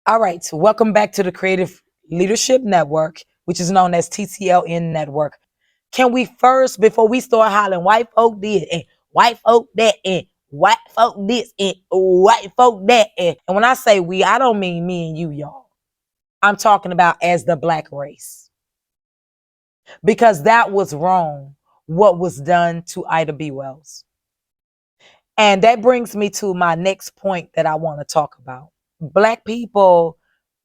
All right, so welcome back to the Creative Leadership Network, which is known as TCLN Network. Can we first, before we start hollering, white folk did and white folk that and white folk this and white folk that and when I say we, I don't mean me and you, y'all. I'm talking about as the black race because that was wrong. What was done to Ida B. Wells, and that brings me to my next point that I want to talk about. Black people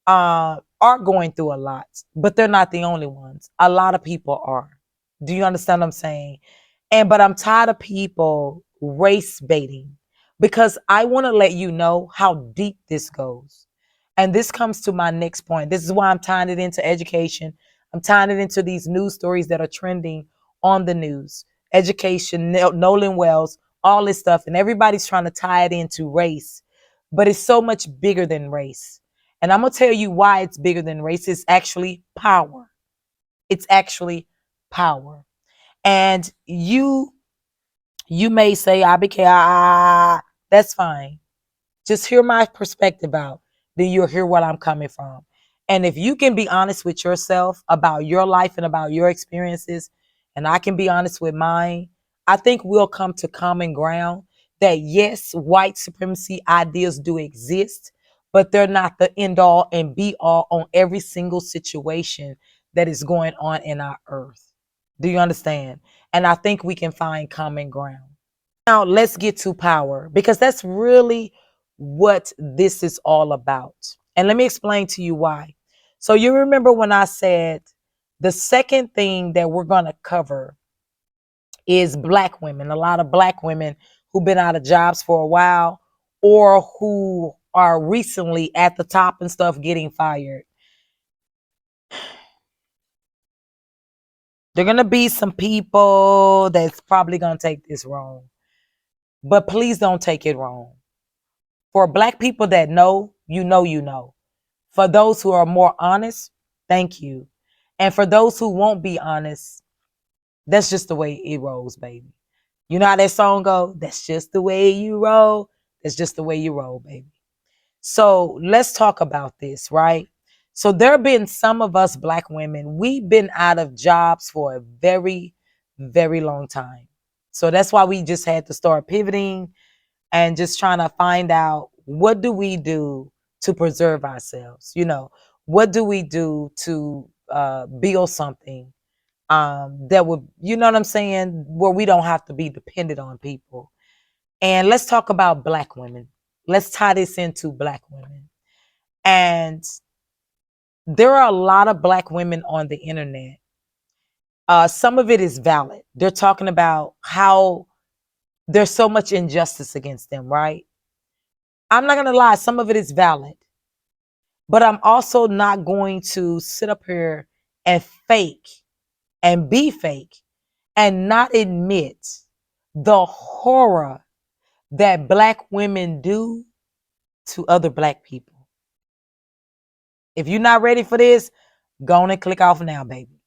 are going through a lot, but they're not the only ones. A lot of people are. Do you understand what I'm saying? But I'm tired of people race baiting because I want to let you know how deep this goes. And this comes to my next point. This is why I'm tying it into education. I'm tying it into these news stories that are trending on the news. Education, Nolan Wells, all this stuff. And everybody's trying to tie it into race, but it's so much bigger than race. And I'm going to tell you why it's bigger than race. It's actually power. It's actually power. And you may say, IBK, that's fine. Just hear my perspective out. Then you'll hear what I'm coming from. And if you can be honest with yourself about your life and about your experiences, and I can be honest with mine, I think we'll come to common ground that yes, white supremacy ideas do exist, but they're not the end all and be all on every single situation that is going on in our earth. Do you understand? And I think we can find common ground. Now, let's get to power because that's really what this is all about. And let me explain to you why. So, you remember when I said the second thing that we're going to cover is black women, a lot of black women who've been out of jobs for a while or who are recently at the top and stuff getting fired. There are going to be some people that's probably going to take this wrong, but please don't take it wrong. For black people that know, you know, you know. For those who are more honest, thank you. And for those who won't be honest, that's just the way it rolls, baby. You know how that song go? That's just the way you roll. That's just the way you roll, baby. So let's talk about this, right? So there have been some of us black women, we've been out of jobs for a very, very long time. So that's why we just had to start pivoting and just trying to find out what do we do to preserve ourselves. What do we do to build something that would, you know what I'm saying, where we don't have to be dependent on people. And let's talk about black women. Let's tie this into black women. And there are a lot of black women on the internet. Some of it is valid. They're talking about how there's so much injustice against them, right? I'm not going to lie, some of it is valid. But I'm also not going to sit up here and fake and be fake and not admit the horror that black women do to other black people. If you're not ready for this, go on and click off now, baby.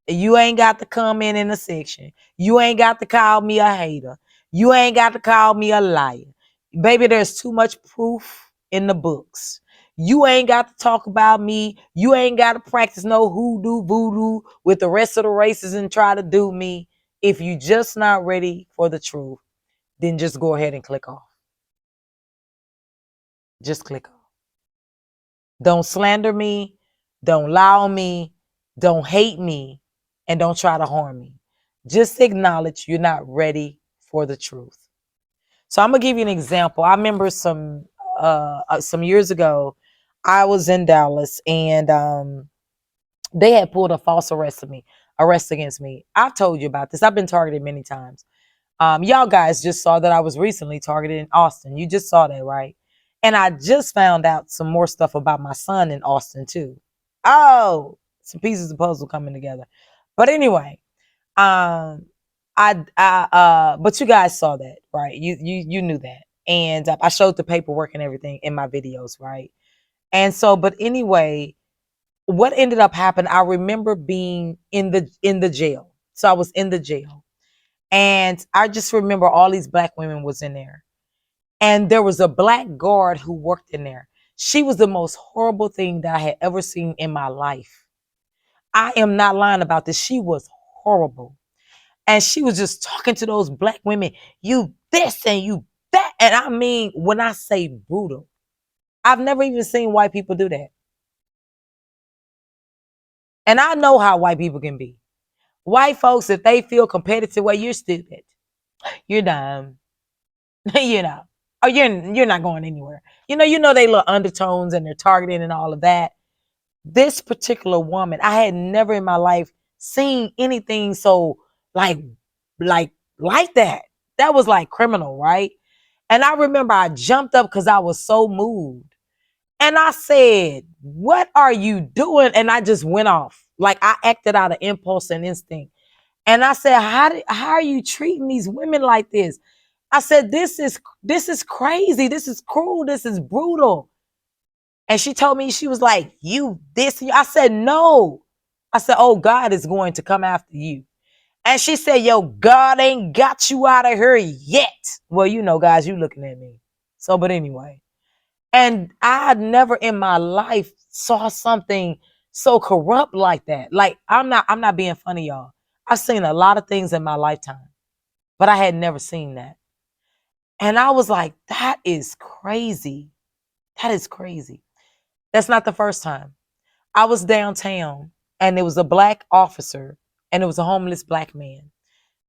You ain't got to comment in the section. You ain't got to call me a hater. You ain't got to call me a liar. Baby, there's too much proof in the books. You ain't got to talk about me. You ain't got to practice no hoodoo voodoo with the rest of the races and try to do me. If you just not ready for the truth, then just go ahead and click off. Just click off. Don't slander me. Don't lie on me. Don't hate me. And don't try to harm me. Just acknowledge you're not ready for the truth. So I'm gonna give you an example. I remember some years ago, I was in Dallas and they had pulled a false arrest against me. I've told you about this. I've been targeted many times. Y'all guys just saw that I was recently targeted in Austin. You just saw that, right? And I just found out some more stuff about my son in Austin too. Oh, some pieces of puzzle coming together. But anyway, um, but you guys saw that, right? You knew that, and I showed the paperwork and everything in my videos, right? And so, but anyway, what ended up happening? I remember being in the jail. So I was in the jail, and I just remember all these black women was in there, and there was a black guard who worked in there. She was the most horrible thing that I had ever seen in my life. I am not lying about this. She was horrible. And she was just talking to those black women, you this and you that. And I mean, when I say brutal, I've never even seen white people do that. And I know how white people can be. White folks, if they feel competitive, well, you're stupid. You're dumb. you know. Oh, you're not going anywhere. They little undertones and they're targeting and all of that. This particular woman, I had never in my life seen anything so like like like that. That was like criminal, right? And I remember I jumped up because I was so moved. And I said, "What are you doing?" And I just went off. Like I acted out of impulse and instinct. And I said, how are you treating these women like this? I said, this is crazy. This is cruel. This is brutal. And she told me, she was like, you this. I said, no. I said, oh, God is going to come after you. And she said, yo, God ain't got you out of here yet. Well, guys, you looking at me. So, but anyway. And I had never in my life saw something so corrupt like that. Like, I'm not being funny, y'all. I've seen a lot of things in my lifetime, but I had never seen that. And I was like, that is crazy. That is crazy. That's not the first time. I was downtown and there was a black officer and it was a homeless black man.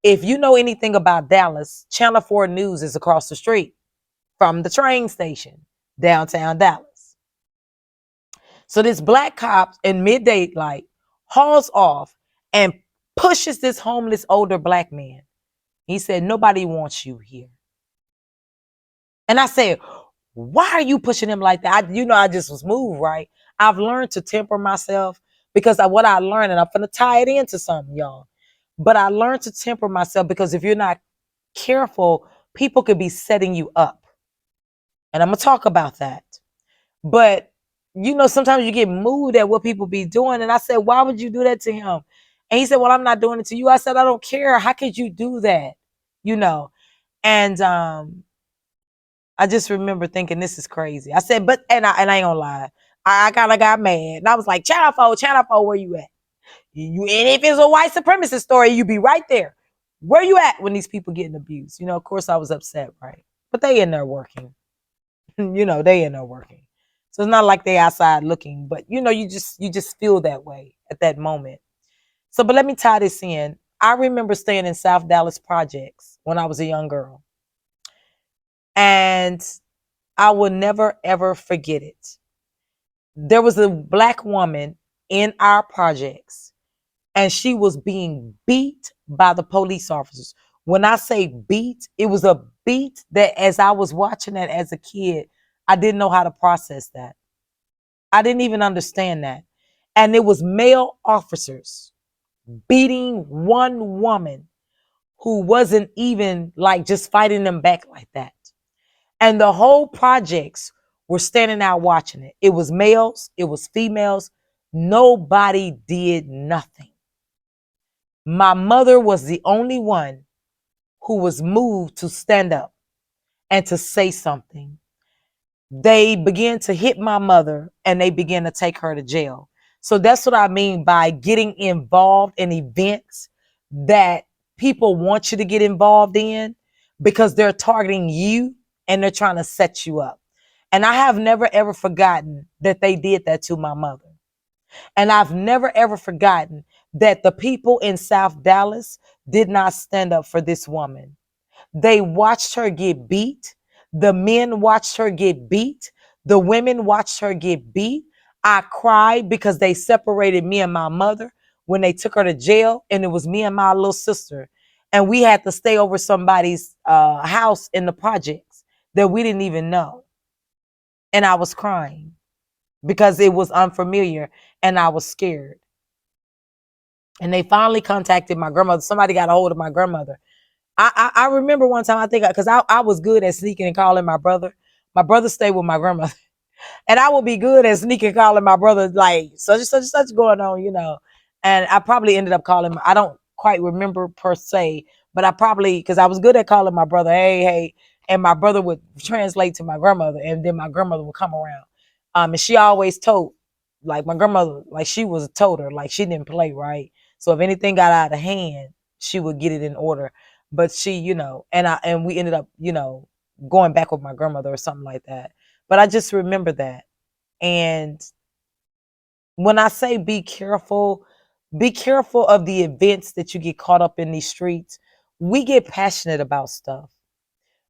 If you know anything about Dallas, Channel 4 News is across the street from the train station, downtown Dallas. So this black cop in midday light hauls off and pushes this homeless older black man. He said, nobody wants you here. And I said, why are you pushing him like that? I just was moved, right? I've learned to temper myself because what I learned, and I'm going to tie it into something, y'all. But I learned to temper myself because if you're not careful, people could be setting you up. And I'm going to talk about that. But, sometimes you get moved at what people be doing. And I said, why would you do that to him? And he said, well, I'm not doing it to you. I said, I don't care. How could you do that? And I just remember thinking, this is crazy. I said, and I ain't gonna lie. I kind of got mad. And I was like, Channel 4, where you at? And if it's a white supremacist story, you be right there. Where you at when these people getting abused? Of course I was upset, right? But they in there working. They in there working. So it's not like they outside looking, but you just feel that way at that moment. So, but let me tie this in. I remember staying in South Dallas projects when I was a young girl. And I will never, ever forget it. There was a black woman in our projects, and she was being beat by the police officers. When I say beat, it was a beat that as I was watching that as a kid, I didn't know how to process that. I didn't even understand that. And it was male officers beating one woman who wasn't even like just fighting them back like that. And the whole projects were standing out watching it. It was males, it was females. Nobody did nothing. My mother was the only one who was moved to stand up and to say something. They began to hit my mother and they began to take her to jail. So that's what I mean by getting involved in events that people want you to get involved in because they're targeting you and they're trying to set you up. And I have never ever forgotten that they did that to my mother. And I've never ever forgotten that the people in South Dallas did not stand up for this woman. They watched her get beat. The men watched her get beat. The women watched her get beat. I cried because they separated me and my mother when they took her to jail. And it was me and my little sister. And we had to stay over somebody's house in the projects that we didn't even know. And I was crying because it was unfamiliar and I was scared. And they finally contacted my grandmother. Somebody got a hold of my grandmother. I remember one time, I think, because I was good at sneaking and calling my brother. My brother stayed with my grandmother. And I would be good at sneaking calling my brother, like, such and such and such going on. And I probably ended up calling him. I don't quite remember per se, but I probably, because I was good at calling my brother, hey, hey. And my brother would translate to my grandmother. And then my grandmother would come around. And she always told, like my grandmother, like she was a toter, like she didn't play, right? So if anything got out of hand, she would get it in order. But she, and we ended up, going back with my grandmother or something like that. But I just remember that. And when I say be careful of the events that you get caught up in these streets. We get passionate about stuff.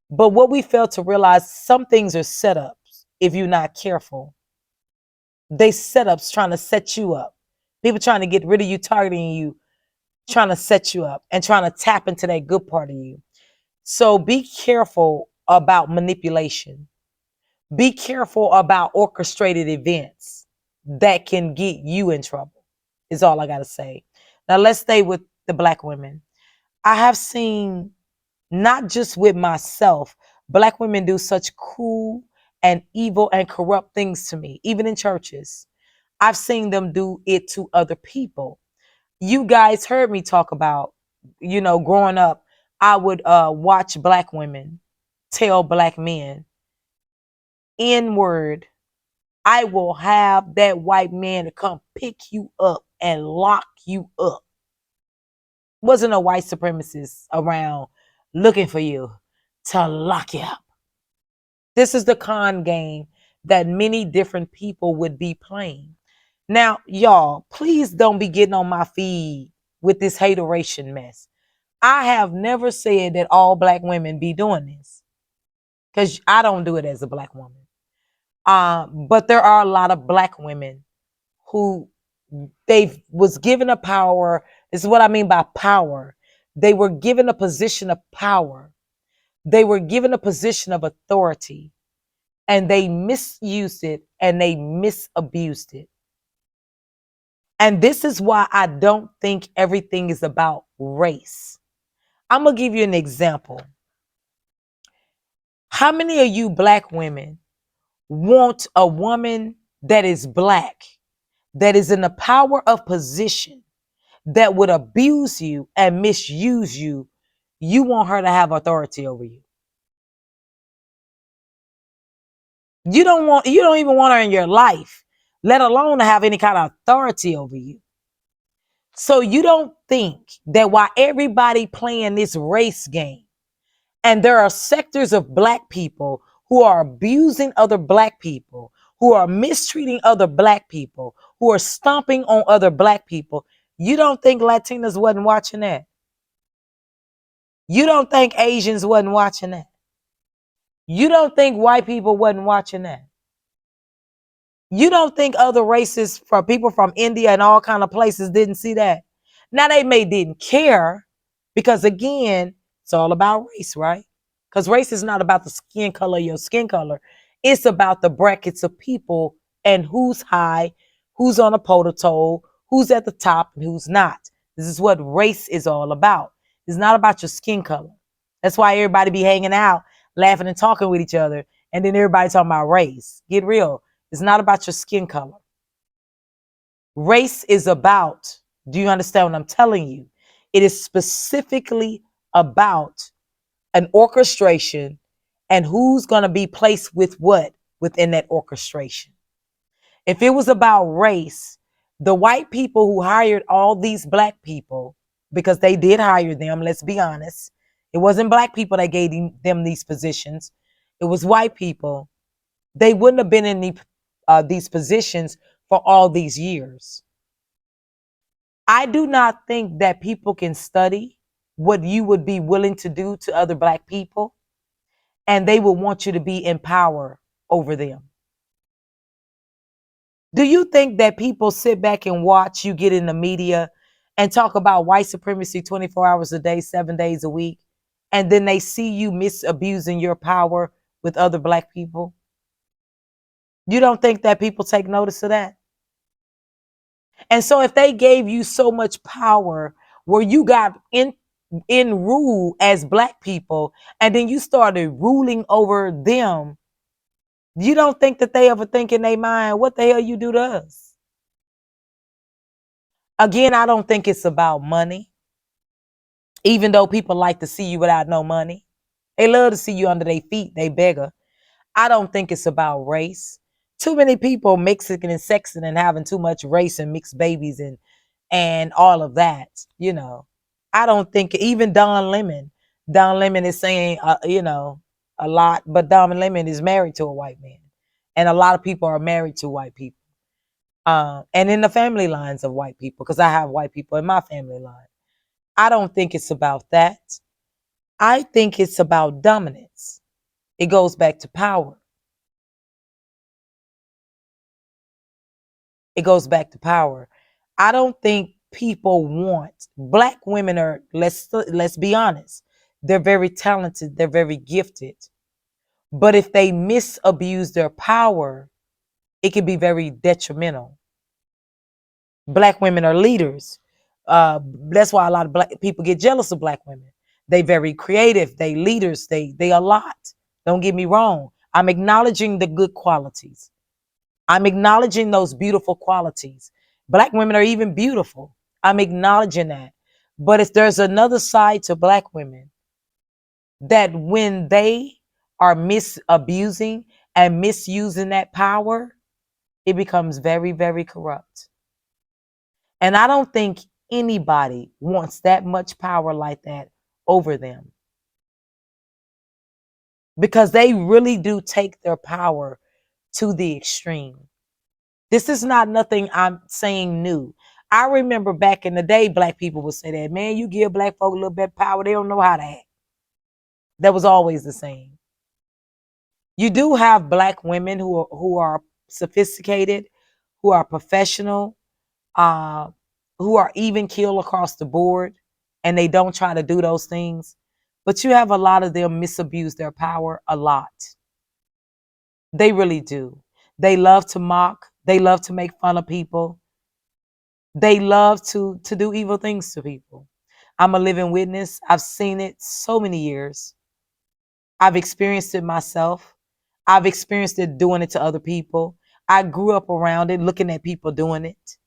But what we fail to realize, some things are setups if you're not careful. They setups trying to set you up. People trying to get rid of you, targeting you, trying to set you up and trying to tap into that good part of you. So be careful about manipulation. Be careful about orchestrated events that can get you in trouble, is all I got to say. Now, let's stay with the Black women. I have seen, not just with myself, Black women do such cruel and evil and corrupt things to me, even in churches. I've seen them do it to other people. You guys heard me talk about, growing up, I would watch Black women tell Black men, N word, I will have that white man to come pick you up and lock you up. Wasn't a white supremacist around looking for you to lock you up. This is the con game that many different people would be playing. Now, y'all, please don't be getting on my feed with this hateration mess. I have never said that all Black women be doing this, because I don't do it as a Black woman. But there are a lot of Black women who they was given a power. This is what I mean by power. They were given a position of power. They were given a position of authority, and they misused it and they misabused it. And this is why I don't think everything is about race. I'm going to give you an example. How many of you Black women want a woman that is Black, that is in the power of position, that would abuse you and misuse you? You want her to have authority over you. You don't even want her in your life, let alone to have any kind of authority over you. So you don't think that while everybody playing this race game, and there are sectors of Black people who are abusing other Black people, who are mistreating other Black people, who are stomping on other Black people, you don't think Latinas wasn't watching that? You don't think Asians wasn't watching that? You don't think white people wasn't watching that? You don't think other races, from people from India and all kind of places, didn't see that? Now they may didn't care, because again, it's all about race, right? Because race is not about the skin color, your skin color. It's about the brackets of people and who's high, who's on a pedestal, who's at the top, and who's not. This is what race is all about. It's not about your skin color. That's why everybody be hanging out, laughing and talking with each other, and then everybody talking about race. Get real. It's not about your skin color. Race is about, do you understand what I'm telling you? It is specifically about an orchestration and who's going to be placed with what within that orchestration. If it was about race, the white people who hired all these Black people, because they did hire them, let's be honest, it wasn't Black people that gave them these positions, it was white people. They wouldn't have been in these positions for all these years. I do not think that people can study what you would be willing to do to other Black people, and they will want you to be in power over them. Do you think that people sit back and watch you get in the media and talk about white supremacy 24 hours a day, 7 days a week, and then they see you misabusing your power with other Black people? You don't think that people take notice of that? And so if they gave you so much power where you got in rule as Black people, and then you started ruling over them, you don't think that they ever think in their mind, what the hell you do to us? Again, I don't think it's about money, even though people like to see you without no money. They love to see you under their feet, they beggar. I don't think it's about race. Too many people mixing and sexing and having too much race and mixed babies and all of that. You know, I don't think even Don Lemon is saying, a lot, but Don Lemon is married to a white man, and a lot of people are married to white people, and in the family lines of white people, because I have white people in my family line. I don't think it's about that. I think it's about dominance. It goes back to power. It goes back to power. I don't think people want black women are let's be honest. They're very talented, they're very gifted. But if they misabuse their power, it can be very detrimental. Black women are leaders. That's why a lot of black people get jealous of black women. They very creative, they leaders, they a lot. Don't get me wrong. I'm acknowledging the good qualities. I'm acknowledging those beautiful qualities. Black women are even beautiful. I'm acknowledging that. But if there's another side to black women, that when they are misabusing and misusing that power, it becomes very, very corrupt. And I don't think anybody wants that much power like that over them, because they really do take their power to the extreme. This is not nothing I'm saying new. I remember back in the day, black people would say that, man, you give black folk a little bit of power, they don't know how to act. That was always the same. You do have black women who are sophisticated, who are professional, uh, who are even keel across the board, and they don't try to do those things. But you have a lot of them misabuse their power a lot. They really do. They love to mock. They love to make fun of people. They love to do evil things to people. I'm a living witness. I've seen it so many years. I've experienced it myself. I've experienced it doing it to other people. I grew up around it, looking at people doing it.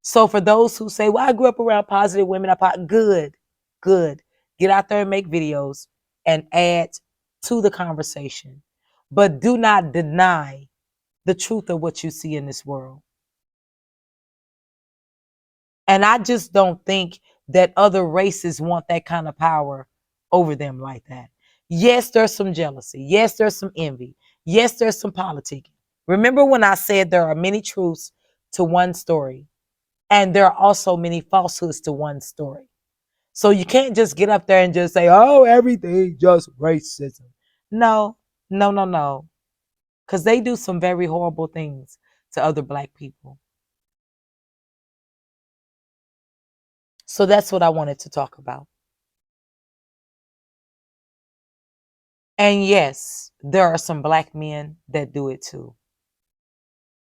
So for those who say, well, I grew up around positive women, good, good. Get out there and make videos and add to the conversation. But do not deny the truth of what you see in this world. And I just don't think that other races want that kind of power over them like that. Yes, there's some jealousy. Yes, there's some envy. Yes, there's some politicking. Remember when I said there are many truths to one story, and there are also many falsehoods to one story. So you can't just get up there and just say, oh, everything just racism. No, no, no, no. Because they do some very horrible things to other black people. So that's what I wanted to talk about. And yes, there are some black men that do it too.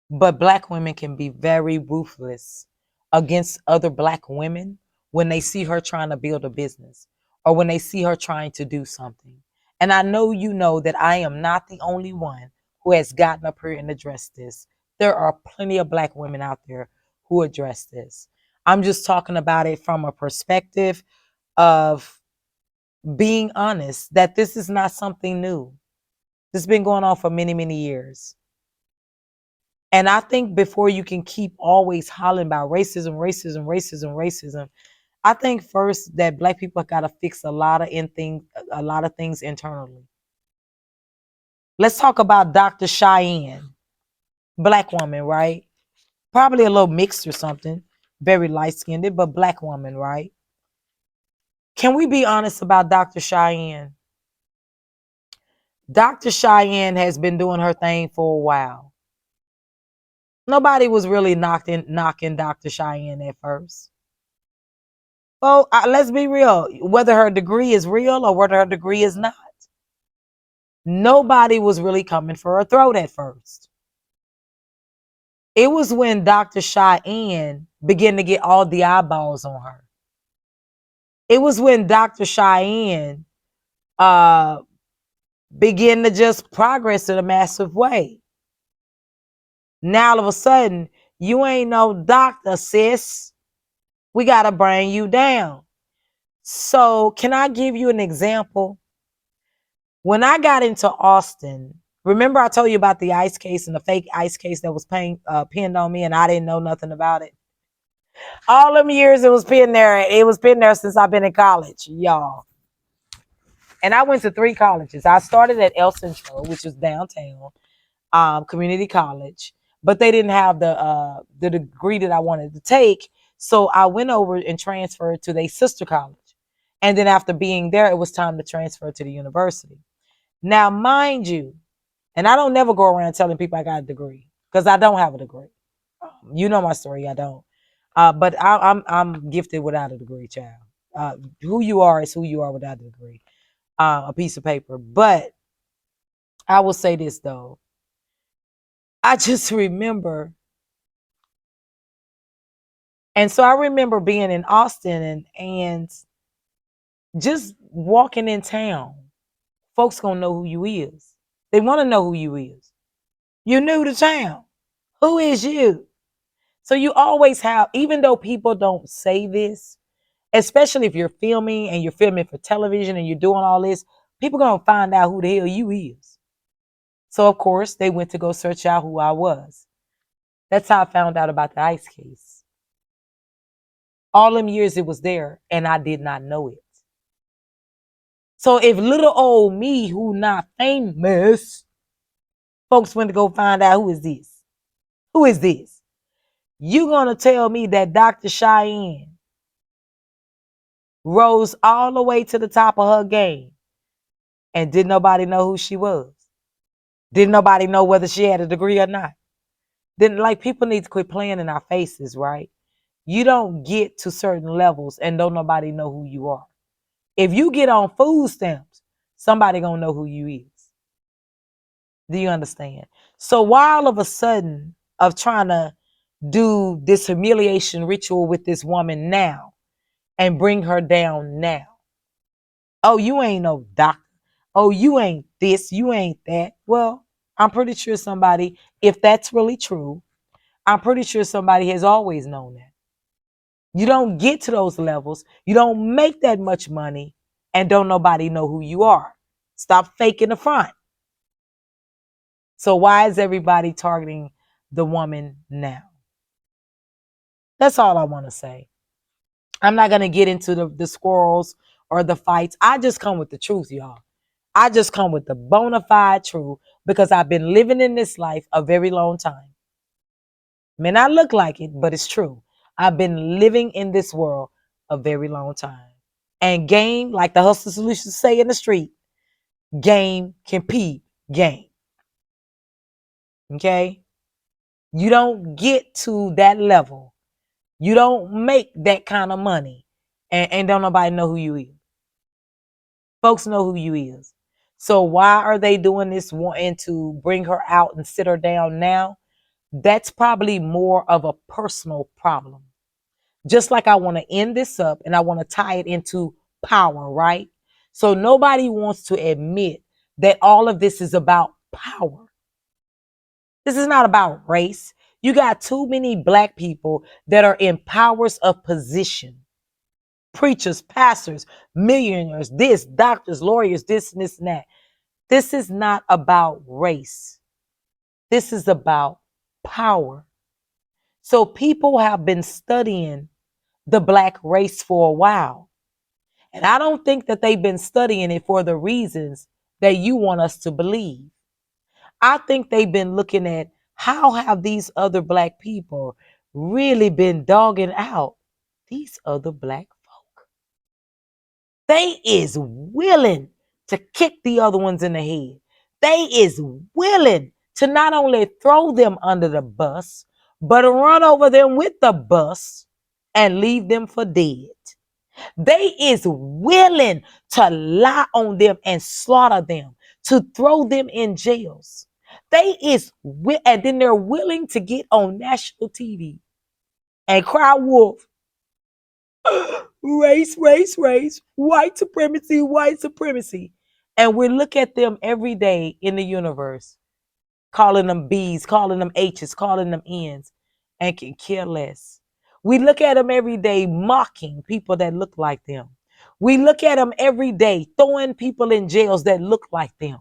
But black women can be very ruthless against other black women when they see her trying to build a business or when they see her trying to do something. And I know you know that I am not the only one who has gotten up here and addressed this. There are plenty of black women out there who address this. I'm just talking about it from a perspective of being honest that this is not something new. This has been going on for many, many years. And I think before you can keep always hollering about racism, racism, racism, racism, I think first that black people got to fix a lot of things internally. Let's talk about Dr. Cheyenne, black woman, right? Probably a little mixed or something, very light skinned, but black woman, right? Can we be honest about Dr. Cheyenne? Dr. Cheyenne has been doing her thing for a while. Nobody was really knocking Dr. Cheyenne at first. Well, let's be real. Whether her degree is real or whether her degree is not, nobody was really coming for her throat at first. It was when Dr. Cheyenne began to get all the eyeballs on her. It was when Dr. Cheyenne uh, began to just progress in a massive way. Now all of a sudden, you ain't no doctor, sis. We got to bring you down. So, can I give you an example? When I got into Austin, Remember I told you about the ice case and the fake ice case that was pinned on me and I didn't know nothing about it? All them years it was pinned there. It was pinned there since I've been in college, y'all. And I went to 3 colleges. I started at El Centro, which was downtown, community college, but they didn't have the degree that I wanted to take. So I went over and transferred to their sister college. And then after being there, it was time to transfer to the university. Now, mind you, and I don't never go around telling people I got a degree because I don't have a degree. You know my story, I don't. But I'm gifted without a degree, child. Who you are is who you are without a degree, a piece of paper. But I will say this though, I just remember, and so I remember being in Austin and just walking in town. Folks gonna know who you is. They want to know who you is. You're new to town. Who is you? So you always have, even though people don't say this, especially if you're filming and you're filming for television and you're doing all this, people gonna find out who the hell you is. So of course they went to go search out who I was. That's how I found out about the ice case. All them years it was there and I did not know it. So if little old me who not famous, folks went to go find out who is this? Who is this? You gonna tell me that Dr. Cheyenne rose all the way to the top of her game and did nobody know who she was? Didn't nobody know whether she had a degree or not? Then like people need to quit playing in our faces, right? You don't get to certain levels and don't nobody know who you are. If you get on food stamps, somebody gonna know who you is. Do you understand? So why all of a sudden of trying to do this humiliation ritual with this woman now and bring her down now? Oh, you ain't no doctor. Oh, you ain't this, you ain't that. Well, I'm pretty sure somebody, if that's really true, I'm pretty sure somebody has always known that. You don't get to those levels, you don't make that much money, and don't nobody know who you are. Stop faking the front. So why is everybody targeting the woman now? That's all I want to say. I'm not going to get into the squirrels or the fights. I just come with the truth, y'all. I just come with the bona fide truth because I've been living in this life a very long time. May not look like it, but it's true. I've been living in this world a very long time. And game, like the Hustle Solutions say in the street, game, compete, game. Okay? You don't get to that level. You don't make that kind of money and don't nobody know who you is. Folks know who you is. So why are they doing this, wanting to bring her out and sit her down now? That's probably more of a personal problem. Just like I want to end this up and I want to tie it into power, right? So nobody wants to admit that all of this is about power. This is not about race. You got too many black people that are in powers of position. Preachers, pastors, millionaires, this, doctors, lawyers, this and this and that. This is not about race. This is about power. So people have been studying the black race for a while. And I don't think that they've been studying it for the reasons that you want us to believe. I think they've been looking at how have these other black people really been dogging out these other black folk. They is willing to kick the other ones in the head. They is willing to not only throw them under the bus, but run over them with the bus and leave them for dead. They is willing to lie on them and slaughter them, to throw them in jails. They is, and then they're willing to get on national TV and cry wolf. Race, race, race, white supremacy, white supremacy. And we look at them every day in the universe, calling them B's, calling them H's, calling them N's, and can care less. We look at them every day mocking people that look like them. We look at them every day throwing people in jails that look like them.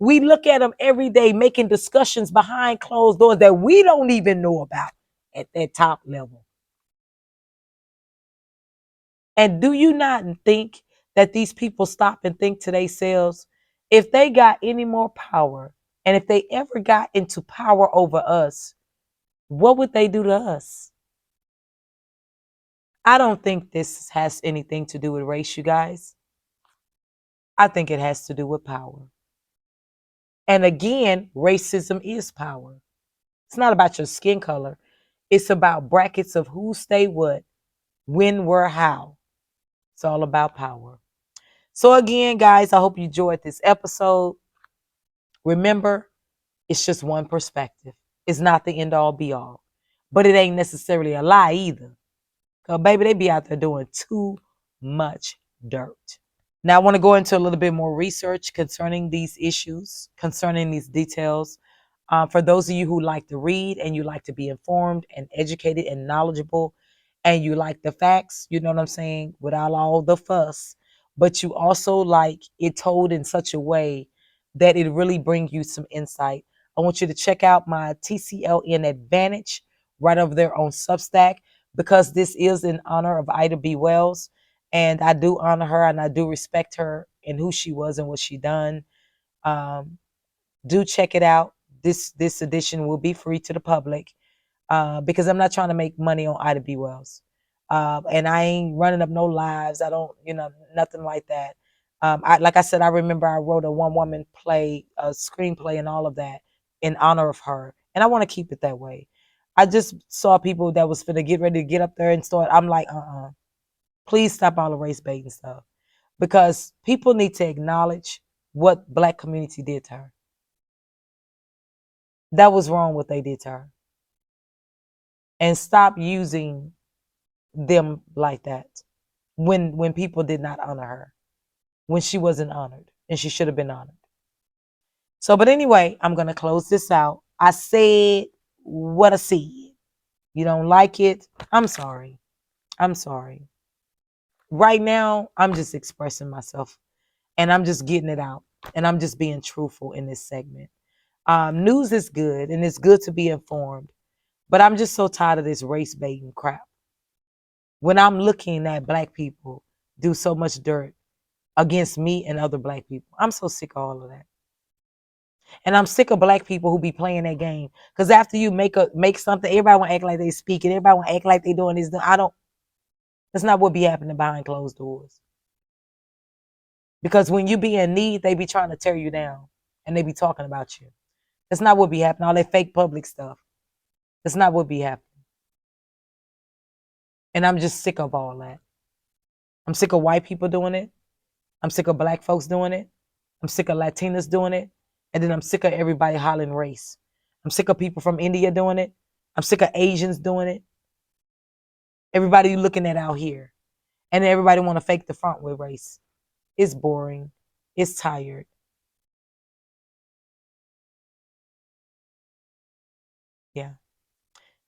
We look at them every day making discussions behind closed doors that we don't even know about at that top level. And do you not think that these people stop and think to themselves, if they got any more power and if they ever got into power over us, what would they do to us? I don't think this has anything to do with race, you guys. I think it has to do with power. And again, racism is power. It's not about your skin color. It's about brackets of who stay what, when, where, how. It's all about power. So again, guys, I hope you enjoyed this episode. Remember, it's just one perspective. It's not the end all be all. But it ain't necessarily a lie either. Because, baby, they be out there doing too much dirt. Now, I want to go into a little bit more research concerning these issues, concerning these details. For those of you who like to read and you like to be informed and educated and knowledgeable, and you like the facts, you know what I'm saying, without all the fuss, but you also like it told in such a way that it really brings you some insight. I want you to check out my TCLN Advantage right over there on Substack, because this is in honor of Ida B. Wells. And I do honor her and I do respect her and who she was and what she done. Um, do check it out. This edition will be free to the public, because I'm not trying to make money on Ida B. Wells. And I ain't running up no lives. I don't, nothing like that. Like I said, I remember I wrote a one woman play, a screenplay, and all of that in honor of her, and I want to keep it that way. I just saw people that was finna get ready to get up there and start. I'm like, please stop all the race baiting stuff, because people need to acknowledge what Black community did to her. That was wrong what they did to her, and stop using them like that when people did not honor her, when she wasn't honored and she should have been honored. So, but anyway, I'm gonna close this out. I said what I said. You don't like it? I'm sorry. I'm sorry. Right now, I'm just expressing myself and I'm just getting it out and I'm just being truthful in this segment. News is good and it's good to be informed, but I'm just so tired of this race baiting crap. When I'm looking at Black people do so much dirt against me and other Black people, I'm so sick of all of that. And I'm sick of Black people who be playing that game. Because after you make something, everybody want to act like they speaking. Everybody want to act like they doing this. I don't. That's not what be happening behind closed doors. Because when you be in need, they be trying to tear you down, and they be talking about you. That's not what be happening. All that fake public stuff. That's not what be happening. And I'm just sick of all that. I'm sick of white people doing it. I'm sick of Black folks doing it. I'm sick of Latinas doing it. And then I'm sick of everybody hollering race. I'm sick of people from India doing it. I'm sick of Asians doing it. Everybody you looking at out here. And everybody want to fake the front with race. It's boring. It's tired. Yeah.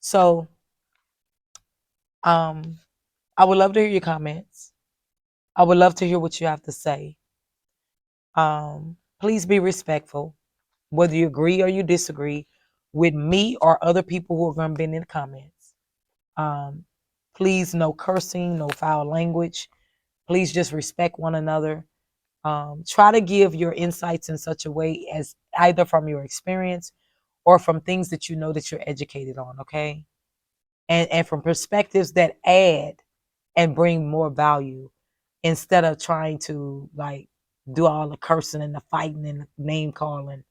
So I would love to hear your comments. I would love to hear what you have to say. Please be respectful, whether you agree or you disagree with me or other people who are going to be in the comments. Please, no cursing, no foul language. Please just respect one another. Try to give your insights in such a way as either from your experience or from things that you know that you're educated on, okay? And from perspectives that add and bring more value, instead of trying to like do all the cursing and the fighting and the name calling.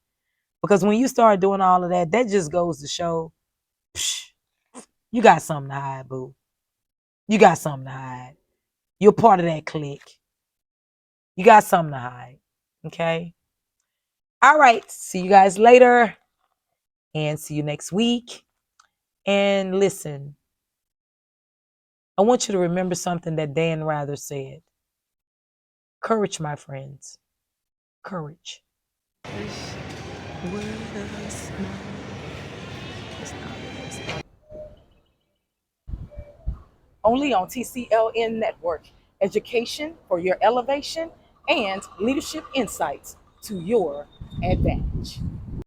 Because when you start doing all of that, that just goes to show, psh, you got something to hide, boo. You got something to hide. You're part of that clique. You got something to hide. Okay? All right. See you guys later. And see you next week. And listen, I want you to remember something that Dan Rather said. Courage, my friends. Courage. Only on TCLN Network. Education for your elevation and leadership insights to your advantage.